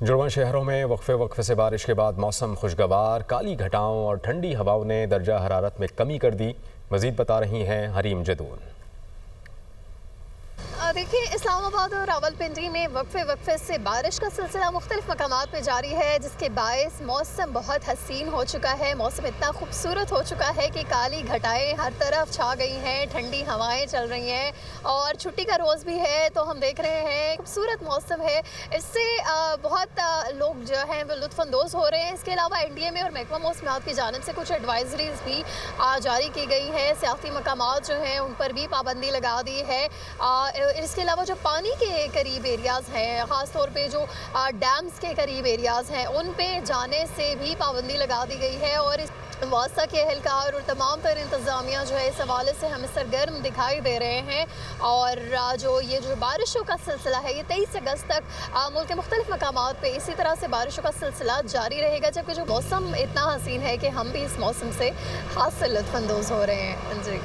जुड़वा शहरों में वक्फे से बारिश के बाद मौसम खुशगवार। काली घटाओं और ठंडी हवाओं ने दर्जा हरारत में कमी कर दी। मजीद बता रही हैं हरीम जदून। देखिए, इस्लामाबाद और रावलपिंडी में वक्फे से बारिश का सिलसिला मुख्तलिफ मकामात पे जारी है, जिसके बायस मौसम बहुत हसीन हो चुका है। मौसम इतना खूबसूरत हो चुका है कि काली घटाएं हर तरफ छा गई हैं, ठंडी हवाएं चल रही हैं और छुट्टी का रोज़ भी है, तो हम देख रहे हैं खूबसूरत मौसम है। इससे बहुत लोग जो हैं वो लुत्फ़अंदोज़ हो रहे हैं। इसके अलावा NDMA और महकमा मौसमियात की जानिब से कुछ एडवाइजरीज़ भी जारी की गई हैं। सियाहती मकामात जो हैं उन पर भी पाबंदी लगा दी है। इसके अलावा जो पानी के करीब एरियाज़ हैं, ख़ास तौर पे जो डैम्स के करीब एरियाज़ हैं, उन पे जाने से भी पाबंदी लगा दी गई है। और इस वास्ता के एहलकार और तमाम तर इंतज़ामिया जो है इस हवाले से हमें सरगर्म दिखाई दे रहे हैं। और जो बारिशों का सिलसिला है, ये 23 अगस्त तक मुल्क के मुख्तलिफ मकामात पे इसी तरह से बारिशों का सिलसिला जारी रहेगा। जबकि जो मौसम इतना हसीन है कि हम भी इस मौसम से खास लुत्फ़अंदोज़ हो रहे हैं। जी।